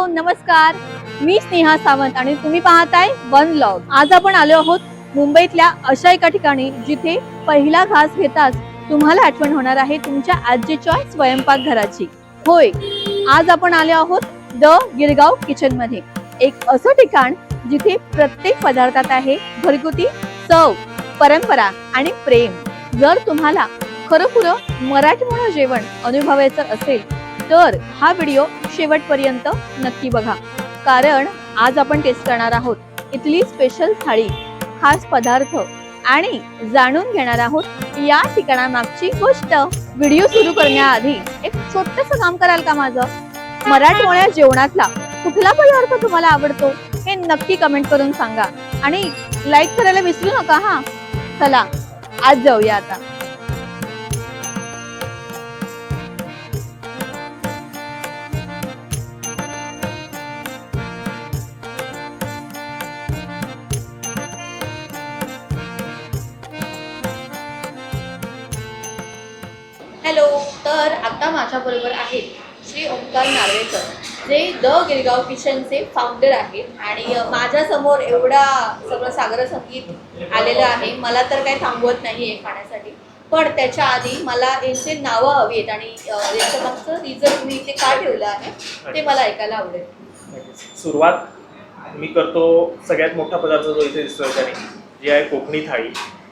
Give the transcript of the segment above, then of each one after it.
नमस्कार. मी स्नेहा सावंत आणि तुम्ही पाहताय वन व्लॉग. आज आपण आलो आहोत मुंबईतल्या अशा एका ठिकाणी जिथे पहिला घास घेताच तुम्हाला आठवण होणार आहे तुमच्या आजीच्या स्वयंपाकघराची. होय, आज आपण आलो आहोत द गिरगाव किचन मध्ये. एक असं ठिकाण जिथे प्रत्येक पदार्थात आहे घरगुती चव, परंपरा आणि प्रेम. जर तुम्हाला खरोखर मराठमोळं जेवण अनुभवायचं असेल तर हा व्हिडिओ शेवटपर्यंत नक्की बघा, कारण आज आपण टेस्ट करणार आहोत इथली स्पेशल थाळी, खास पदार्थ आणि जाणून घेणार आहोत या ठिकाणामागची गोष्ट. व्हिडिओ सुरू करण्याआधी एक छोटंसं काम कराल का माझं? मराठमोळ्या जेवणातला कुठला पदार्थ तुम्हाला आवडतो हे नक्की कमेंट करून सांगा आणि लाईक करायला विसरू नका हा. चला आज जाऊया आता. हॅलो, तर आता माझ्याबरोबर आहेत श्री ओंकार नार्वेकर, जे द गिरगाव किचनचे फाउंडर आहेत. आणि माझ्यासमोर एवढा सगळं सागर संगीत आलेलं आहे, मला तर काही थांबवत नाही आहे खाण्यासाठी. पण त्याच्या आधी मला यांचे नावं हवी आहेत आणि याच्या मागचं रिझन तुम्ही इथे का ठेवलं आहे ते मला ऐकायला आवडेल. सुरुवात मी करतो सगळ्यात मोठा पदार्थ जो इथे दिसतोय त्याने, जी आहे कोकणी थाळी.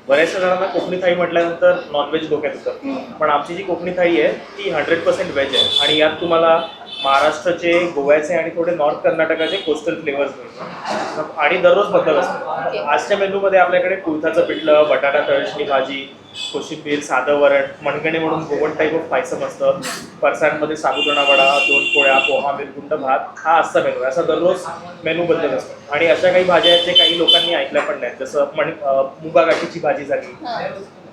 बऱ्याचशा जणांना कोकणी थाळी म्हटल्यानंतर नॉनव्हेज डोक्यात येतं, पण आमची जी कोकणी थाळी आहे ती 100% व्हेज आहे. आणि यात तुम्हाला महाराष्ट्राचे, गोव्याचे आणि थोडे नॉर्थ कर्नाटकाचे कोस्टल फ्लेवर्स मिळतात आणि दररोज बदल असतो. आजच्या मेनूमध्ये आपल्याकडे कुळथाचं पिठलं, बटाटा तळसणी भाजी, कोशिंबीर, साधं वरण, मणगणे म्हणून गोवन टाईप ऑफ पायसम असतं, फरसाणमध्ये साबुदाणा वडा, 2 पोळ्या, पोहा, मिरगुंड भात, हा असा मेनू आहे. असा दररोज मेनू बदलत असतो. आणि अशा काही भाज्या आहेत जे काही लोकांनी ऐकल्या पण नाहीत, जसं मुगा गाठीची भाजी झाली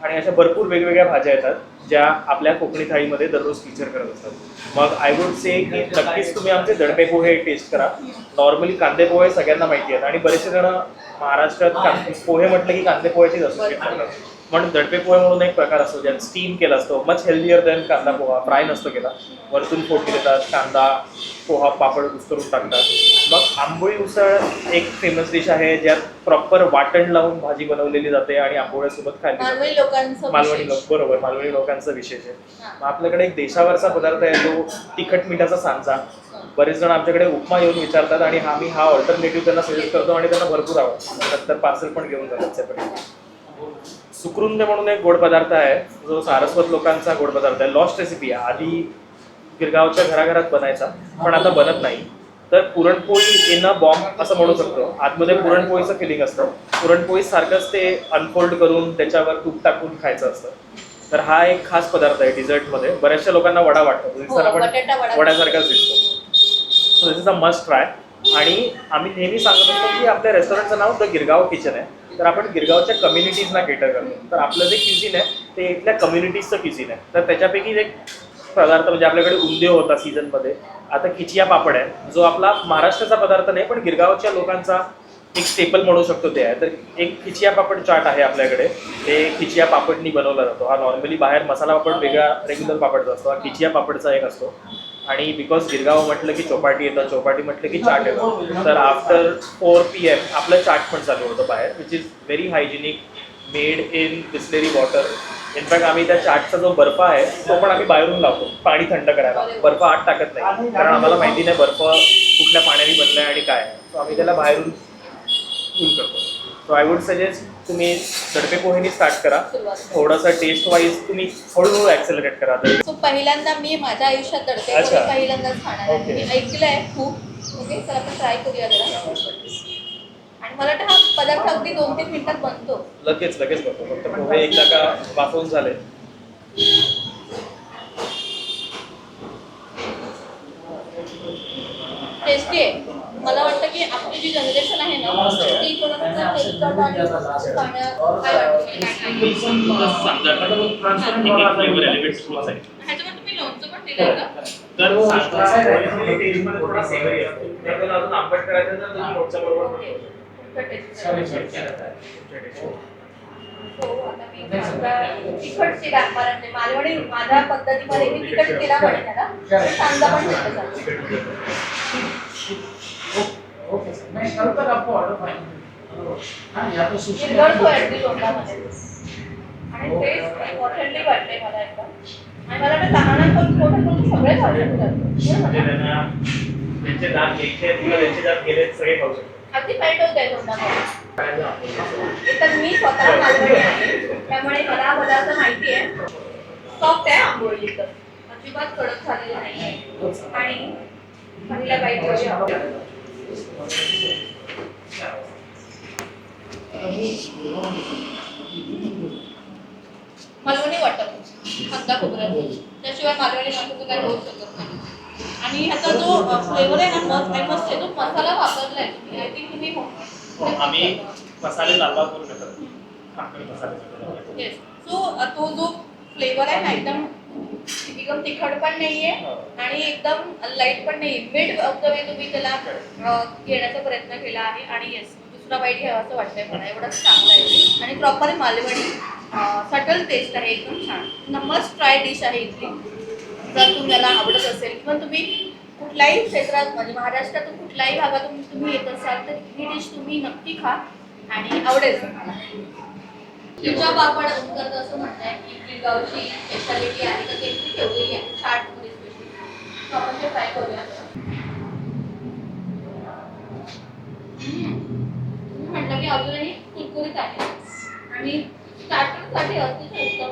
आणि अशा भरपूर वेगवेगळ्या भाज्या येतात ज्या आपल्या कोकणी थाळीमध्ये दररोज फीचर करत असतात. मग आय वुड से की नक्कीच तुम्ही आमचे दडपे पोहे टेस्ट करा. नॉर्मली कांदे पोहे सगळ्यांना माहिती आहेत आणि बरेचसे जण महाराष्ट्रात पोहे म्हटलं की कांदे पोह्याचीच असोसिएट करतात. म्हणून दडपे पोहे म्हणून एक प्रकार असतो ज्यात स्टीम केला असतो, मच हेल्दियर दॅन कांदा पोहा. फ्राय नसतो केला, वरतून फोडणी देतात, कांदा पोहा पापड करून टाकतात. मग आंबोळी उसळ एक फेमस डिश आहे ज्यात प्रॉपर वाटण लावून भाजी बनवलेली जाते आणि आंबोळ्यासोबत खाल्ली जाते. मालवणी लोकांचा विशेष आहे. मग आपल्याकडे एक देशावरचा पदार्थ आहे जो तिखट मिठाचा सांजा. बरेच जण आमच्याकडे उपमा येऊन विचारतात आणि आम्ही हा ऑल्टरनेटिव्ह त्यांना सजेस्ट करतो आणि त्यांना भरपूर आवडतो. नंतर पार्सल पण घेऊन जातात सेपरेट. सुक्रुंद म्हणून एक गोड पदार्थ आहे जो सारस्वत लोकांचा गोड पदार्थ आहे. लॉस्ट रेसिपी आहे, आधी गिरगावच्या घराघरात बनायचा पण आता बनत नाही. तर पुरणपोळी इन अ बॉम्ब असं म्हणू शकतो. आतमध्ये पुरणपोळीचं फिलिंग असतं. पुरणपोळी सारखंच ते अनफोल्ड करून त्याच्यावर तूप टाकून खायचं असतं. तर हा एक खास पदार्थ आहे डिझर्टमध्ये. बऱ्याचशा लोकांना वडा वाटतो, दिसायला पण वड्यासारखाच दिसतो. So this is a must try. आणि आम्ही नेहमी सांगत असतो की आपल्या रेस्टॉरंटचं नाव द गिरगाव किचन आहे. तर आपण गिरगावच्या कम्युनिटीजना केटर करतो. तर आपलं जे क्युझिन आहे ते इथल्या कम्युनिटीजचं क्युझिन आहे. तर त्याच्यापैकी एक पदार्थ म्हणजे आपल्याकडे उंदेव होता सीझनमध्ये. आता खिचिया पापड आहे जो आपला महाराष्ट्राचा पदार्थ नाही पण गिरगावच्या लोकांचा एक स्टेपल म्हणू शकतो ते आहे. तर एक खिचिया पापड चाट आहे आपल्याकडे. ते खिचिया पापडनी बनवला जातो. हा नॉर्मली बाहेर मसाला पापड वेगळा रेग्युलर पापडचा असतो, हा खिचिया पापडचा एक असतो. आणि बिकॉज गिरगाव म्हटलं की चौपाटी येतं, चौपाटी म्हटलं की चाट येतं. तर आफ्टर 4 PM आपलं चाट पण चालू होतं बाहेर, which is very hygienic, made in Bisleri water. In fact आम्ही त्या चाटचा जो बर्फ आहे तो पण आम्ही बाहेरून लावतो पाणी थंड करायला. बर्फ आत टाकत नाही कारण आम्हाला माहिती नाही बर्फ कुठल्या पाण्याने बनलाय आणि काय आहे. सो आम्ही त्याला बाहेरून कूल करतो. सो आय वुड सजेस्ट तुम्ही दडपे पोहेनी स्टार्ट करा. थोडंसं टेस्ट वाईज तुम्ही हळूहळू ऍक्सेलरेट करा. सो पहिल्यांदा मी माझ्या आयुष्यात दडपे पोहे पहिल्यांदाच खाणार आहे. मी ऐकलंय खूप. ओके, चला आपण ट्राय करूया जरा. आणि मला वाटतं हा पदार्थ अगदी 2-3 मिनिटात बनतो. लगेच बनतो. फक्त पोहे एकदा का वाफवून झाले. टेस्टी आहे. मला वाटतं की आपली जी जनरेशन आहे ना ती थोडंसं तेलकट आणि खाणं काय वाटतं. ह्याच्यावर तुम्ही लोणचं पण दिलंय का? तर थोडा सेवरी असतो. त्याला अजून आंबट करायचं तर तुम्ही लोणच्या बरोबर तिखट केला म्हणजे मालवणी माझ्या पद्धतीमध्ये मी तिखट केला पण त्याला सांगा पण ओके सर नाही कल तक आपको ऑर्डर फाइनल हाँ या तो सुशी निर्गळ तो ऍटली तोंडामध्ये आणि टेस्ट ऑथेंटिक वाटते मला एकदम आणि मला वाटतं लहान पण मोठे पण सगळेच आवडतात म्हणजे त्यांना त्यांचे दात घ्यायचे किंवा त्यांचे दात गेले सगळे खाऊ शकतात. अगदी मेल्ट होत आहे तोंडामध्ये तर मी स्वतः मालवणी आहे त्यामुळे मला हा पदार्थ माहिती आहे सॉफ्ट आहे आंबोळी तर अजिबात कडक झालेलं नाही आणि पहिल्या बाईट मालवणी वाटत कांदा खोबऱ्याचं त्याशिवाय मालवणी माणसाचं काय होऊ शकत नाही आणि ह्याचा जो फ्लेवर आहे ना मस्त आहे तो मसाला वापरलाय तुम्ही आय थिंक तुम्ही आम्ही मसाले लालबाग करून घेतात आम्ही मसाले येस सो तो जो फ्लेवर आहे ना एकदम तिखट पण नाहीये आणि एकदम लाईट पण नाहीये मिड ऑफ द वे तुम्ही त्याला घेण्याचा प्रयत्न केला आहे आणि येस दुसरा बाईट घ्यावा असं वाटतंय मला एवढंच चांगलं आहे आणि प्रॉपर मालवणी सटल टेस्ट आहे एकदम छान मस्ट ट्राय डिश आहे इथली जर तुम्हाला आवडत असेल किंवा तुम्ही कुठल्याही क्षेत्रात म्हणजे महाराष्ट्रातून कुठल्याही भागातून तुम्ही येत असाल तर ही डिश तुम्ही नक्की खा आणि आवडेल तुम्हाला तिच्या पापड करत असं म्हणताय की गिरगावची स्पेशालिटी आहे तर ते ठेवलेली आहे चाटमध्ये स्पेशल आपण ते ट्राय करूया म्हटलं की अजूनही कुरकुरीत आहे आणि स्टार्टरसाठी अतिशय उत्तम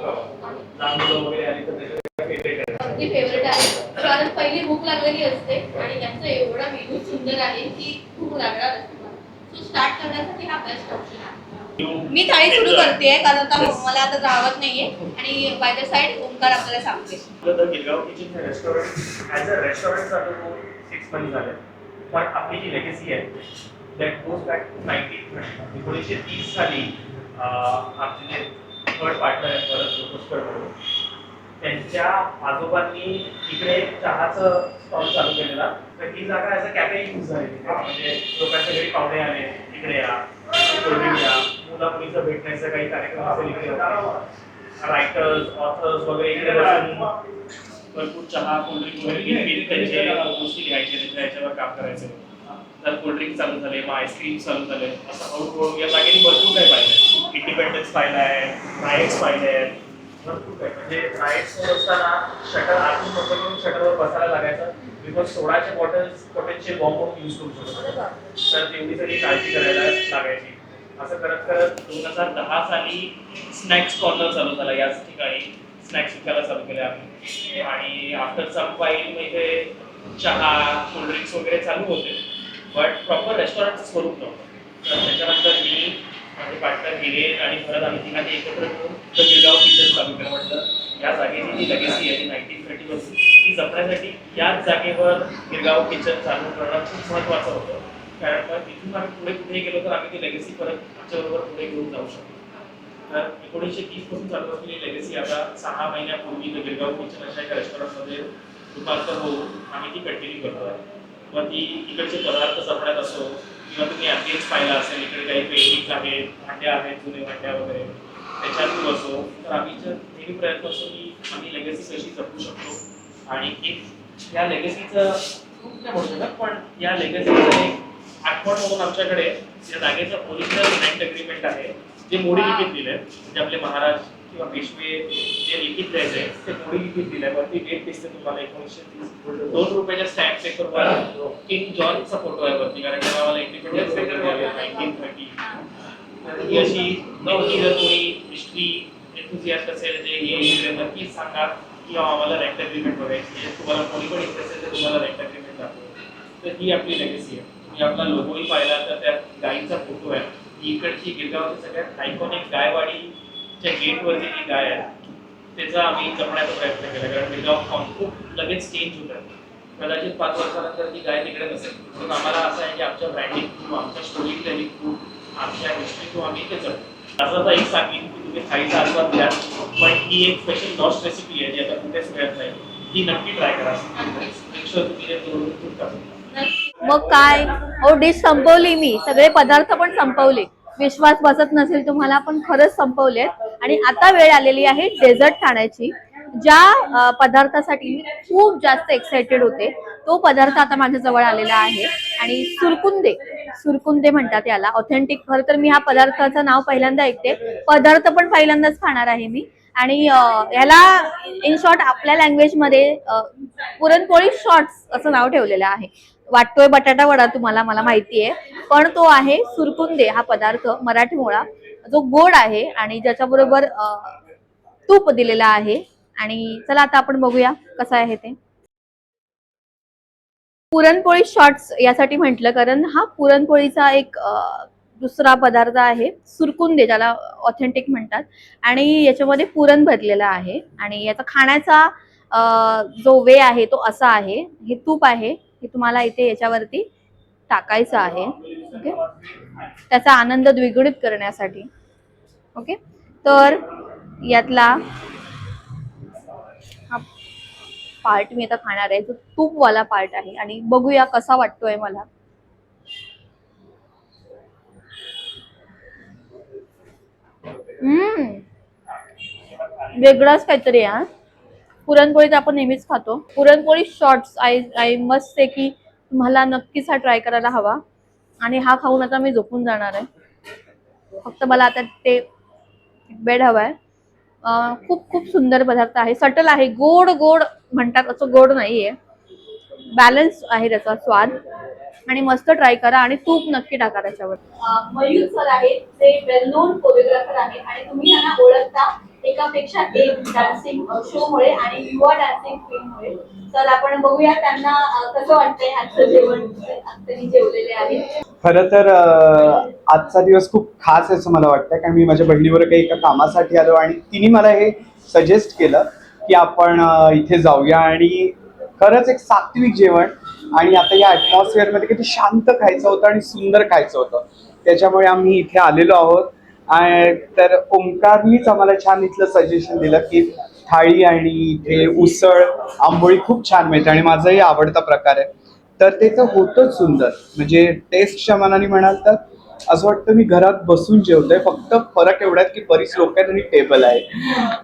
अगदी फेवरेट आहे कारण पहिली भूक लागलेली असते आणि त्यांचा एवढा मेनू सुंदर आहे की भूक लागणार असते सो स्टार्ट करण्यासाठी हा बेस्ट ऑप्शन आहे मी थाळी सुरू करते कारण आता मला आता राहत नाहीये आणि बाय द साइड ओंकार आपल्याला सांगते Girgaon kitchen restaurant as a restaurant चालू 6 मंथ झाले पण आपली जी लेगेसी आहे दॅट गोज बॅक टू 1930 साली आमचे जे थर्ड पार्टनर आहेत भरत जोकोस्कर म्हणून त्यांच्या आजोबांनी इकडे चहाचं स्टॉल चालू केलेला तर ही जागा ॲज अ कॅफे यूज झाली म्हणजे लोकांच्या घरी पाहुणे आले इकडे या कोल्ड्रिंक या मुला मुलीचं भेटण्याचा काही कार्यक्रम असेल इकडे रायटर्स ऑथर्स वगैरे इकडे बसून भरपूर चहा कोल्ड्रिंक वगैरे त्यांचे गोष्टी लिहायचे त्याच्यावर काम करायचे तर कोल्ड्रिंक चालू झाले मग आईस्क्रीम चालू झाले असं हळूहळू या जागेने भरपूर काही पाहिलं इंडिपेंडन्स पाहिलं आहे राईट्स पाहिले आहेत भरपूर काही म्हणजे राईट्स असताना शटर आतून बंद करून शटरवर बसायला लागायचं बिकॉज सोडाच्या बॉटल्स पोटेन्शियल बॉम्ब म्हणून यूज करू शकतो तर तेवढी सगळी काळजी करायला लागायची असं करत करत 2010 साली स्नॅक्स कॉर्नर चालू झाला याच ठिकाणी स्नॅक्स विकायला चालू केले आम्ही आणि आफ्टर सम टाइम इथे चहा कोल्ड्रिंक्स वगैरे चालू होते बट प्रॉपर रेस्टॉरंटचं स्वरूप नव्हतं तर त्याच्यानंतर मी माझे पार्टनर हिरे आणि भरत आम्ही तिघांनी एकत्र मिळून गिरगाव किचन चालू केलं म्हटलं या जागेची जी लेगेसी आहे ती 1930 पासून ती जपण्यासाठी याच जागेवर गिरगाव किचन चालू करणं खूप महत्त्वाचं होतं कारण मग तिथून आम्ही पुढे कुठेही गेलो तर आम्ही ती लेगेसी परत आमच्याबरोबर पुढे घेऊन जाऊ शकतो तर 1930 पासून चालू असलेली लेगेसी आता 6 महिन्यापूर्वी गिरगाव किचन अशा एका रेस्टॉरंटमध्ये रूपांतर होऊन आम्ही ती कंटिन्यू करतो आहे मग ती इकडचे पदार्थ जपण्यात असो किंवा तुम्ही आधीच पाहिला असेल इकडे काही पेंटिंग्स आहेत भांड्या आहेत जुने भांड्या वगैरे त्याच्यातून असो तर आम्ही नेहमी प्रयत्न असतो की आम्ही लेगेसी कशी जपू शकतो आणि एक या लेगेसीचं खूप नाही म्हणू शकत पण या लेगेसीचं एक आठवण म्हणून आमच्याकडे या जागेचं ओरिजिनल रेंट अग्रीमेंट आहे जे मोडी लिपीत दिलंय म्हणजे आपले महाराज किंवा पेशवे जे लिखित द्यायचे ते मोडी लिपीत दिलंय वरती डेट दिसते तुम्हाला 1930 2 रुपयाच्या स्टॅम्प पेपरवर किंग जॉर्जचा फोटो आहे वरती कारण तेव्हा मला इंडिपेंडन्स डे मिळाला 1930 ही अशी नक्की जर कोणी हिस्ट्री एन्थुसियास्ट असेल जे हे नक्कीच सांगा की आम्हाला रेंट अग्रीमेंट बघायची तुम्हाला कोणी पण इंटरेस्ट असेल तर तुम्हाला रेंट अग्रीमेंट दाखवतो तर ही आपली लेगेसी आहे तुम्ही आपला लोगोही पाहिला तर त्यात गायीचा फोटो आहे ही इकडची गिरगावची सगळ्यात आयकॉनिक गायवाडीच्या गेटवरची जी गाय आहे त्याचा आम्ही जपण्याचा प्रयत्न केला कारण गिरगाव खूप लगेच चेंज होतं कदाचित 5 वर्षानंतर ती गाय तिकडे नसेल म्हणून आम्हाला असं आहे की आमच्या ब्रँडिंग थ्रू आमच्या स्टोरी टेलिंग थ्रू आमच्या हिस्ट्री थ्रू आम्ही ते जपतो असं तर एक सांगेन की तुम्ही थाळीचा आस्वाद घ्या पण ही एक स्पेशल लॉस्ट रेसिपी आहे जी आता कुठेच मिळत नाही ती नक्की ट्राय करा तुम्ही हे खूप मग काय डिश संपवली मी सगळे पदार्थ पण संपवले विश्वास बसत नसेल तुम्हाला पण खरंच संपवलेत आणि आता वेळ आलेली आहे डेझर्ट खाण्याची ज्या पदार्थासाठी मी खूप जास्त एक्साइटेड होते तो पदार्थ आता माझ्या जवळ आलेला आहे आणि सुरकुंदे म्हणतात याला. ऑथेंटिक. खरं तर मी ह्या पदार्थाचं नाव पहिल्यांदा ऐकते, पदार्थ पण पहिल्यांदाच खाणार आहे मी. आणि याला इन शॉर्ट आपल्या लँग्वेज मध्ये पुरणपोळी शॉर्ट्स असं नाव ठेवलेलं आहे. वाटतोय बटाटा वडा तुम्हाला, मला माहितीये, पण तो आहे सुरकुंदे हा पदार्थ मराठी मोळा, जो गोड आहे आणि ज्याच्याबरोबर तूप दिलेला आहे. आणि चला आता आपण बघूया कसं आहे ते. पुरणपोळी शॉर्ट्स यासाठी म्हटलं कारण हा पुरणपोळीचा एक दुसरा पदार्थ आहे, सुरकुंदे ज्याला ऑथेंटिक म्हणतात. आणि याच्यामध्ये पुरण भरलेलं आहे आणि याचा खाण्याचा जो वे आहे तो असा आहे. हे तूप आहे, हे तुम्हाला इथे याच्यावरती टाकायचं आहे. ओके, त्याचा आनंद द्विगुणित करण्यासाठी. ओके, तर यातला हा पार्ट मी आता खाणार आहे, जो तूपवाला पार्ट आहे. आणि बघूया कसा वाटतोय मला. वेगळाच काहीतरी आहे. पुरणपोळी तर आपण नेहमीच खातो. Puranpoli shorts I must say की तुम्हाला नक्कीच हा ट्राय करायला हवा. आणि हा खाऊन आता मी झोपून जाणार आहे. फक्त मला आता ते बेड हवाय. खूप खूप सुंदर पदार्थ आहे, सटल आहे, गोड गोड म्हणतात असं गोड नाहीये, बॅलन्स आहे त्याचा स्वाद. आणि मस्त ट्राय करा आणि तूप नक्की टाका त्याच्यावर. मयूर सर आहेत, ते वेल नोन कोरिओग्राफर आहेत आणि तुम्ही त्यांना ओळखता एकापेक्षा एक डान्सिंग शो मुळे आणि युवा डान्सिंग फिल्म मुळे. तर आपण बघूया त्यांना कसं वाटतंय आजचं जेवण. त्यांनी जेवलेले आहेत. खरं तर आजचा दिवस खूप खास आहे असं मला वाटतं, कारण मी माझ्या बहिणीबरोबर काही एका कामासाठी आलो आणि तिने मला हे सजेस्ट केलं की आपण इथे जाऊया. आणि खरंच एक सात्विक जेवण आणि आता या ॲटमॉस्फिअरमध्ये किती शांत खायचं होतं आणि सुंदर खायचं होतं, त्याच्यामुळे आम्ही इथे आलेलो आहोत. तर ओंकारनीच आम्हाला छान इथलं सजेशन दिलं की थाळी आणि इथे उसळ आंबोळी खूप छान मिळते आणि माझाही आवडता प्रकार आहे. तर ते तर होतच सुंदर, म्हणजे टेस्टच्या मनाने म्हणाल तर असं वाटतं मी घरात बसून जेवतोय. फक्त फरक एवढाच की बरीच लोक आहेत आणि टेबल आहे.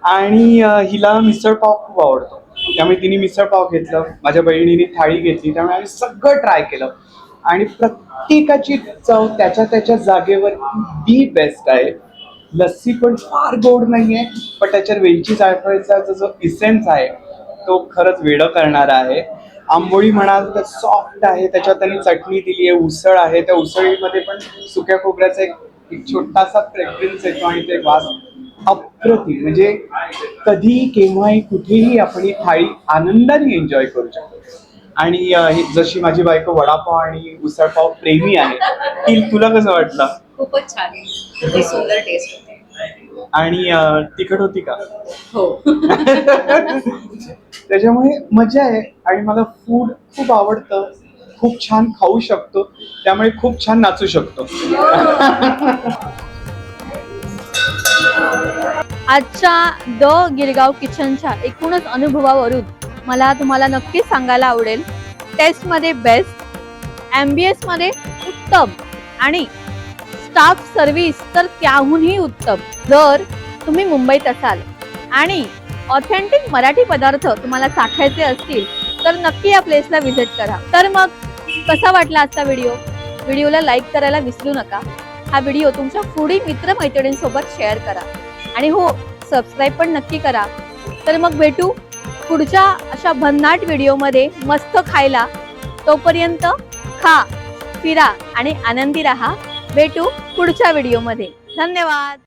आणि हिला मिसळ पाव खूप आवडतो, त्यामुळे तिने मिसळ पाव घेतलं, माझ्या बहिणीने थाळी घेतली, त्यामुळे आम्ही सगळं ट्राय केलं. आणि प्रत्येकाची चव त्याच्या त्याच्या जागेवर दी बेस्ट आहे. लस्सी पण फार गोड नाहीये, पण त्याच्यावर वेलची जायफळचा जो इसेन्स आहे तो खरंच वेडं करणारा आहे. आंबोळी म्हणाल तर सॉफ्ट आहे, त्याच्यात त्यांनी चटणी दिली आहे. उसळ आहे, त्या उसळीमध्ये पण सुक्या खोबऱ्याचा एक छोटासा फ्रेग्रन्स येतो आणि ते वास अप्रतिम. म्हणजे कधी केव्हाही कुठेही आपण ही थाळी आनंदाने एन्जॉय करू शकतो. आणि जशी माझी बायको वडापाव आणि उसळपाव प्रेमी आहे, तुला कसं वाटलं? खूपच छान, खूप सुंदर टेस्ट होते. आणि तिखट होती का? हो. त्याच्यामुळे मजा आहे. आणि मला फूड खूप आवडतं, खूप छान खाऊ शकतो, त्यामुळे खूप छान नाचू शकतो. आजच्या द गिरगाव किचनच्या एकूणच अनुभवावरून मला तुम्हाला नक्कीच सांगायला आवडेल, टेस्ट मध्ये बेस्ट, एमबीएस मध्ये उत्तम आणि स्टाफ सर्व्हिस तर त्याहूनही उत्तम. जर तुम्ही मुंबईत असाल आणि ऑथेंटिक मराठी पदार्थ तुम्हाला चाखायचे असतील तर नक्की या प्लेसला व्हिजिट करा. तर मग कसा वाटला आजचा व्हिडिओला लाईक करायला विसरू नका. हा व्हिडिओ तुमच्या फूडी मित्र मैत्रिणींसोबत शेअर करा आणि हो, सबस्क्राईब पण नक्की करा. तर मग भेटू पुढच्या अशा भन्नाट व्हिडिओमध्ये मस्त खायला. तोपर्यंत खा, फिरा आणि आनंदी राहा. भेटू पुढच्या व्हिडिओमध्ये. धन्यवाद.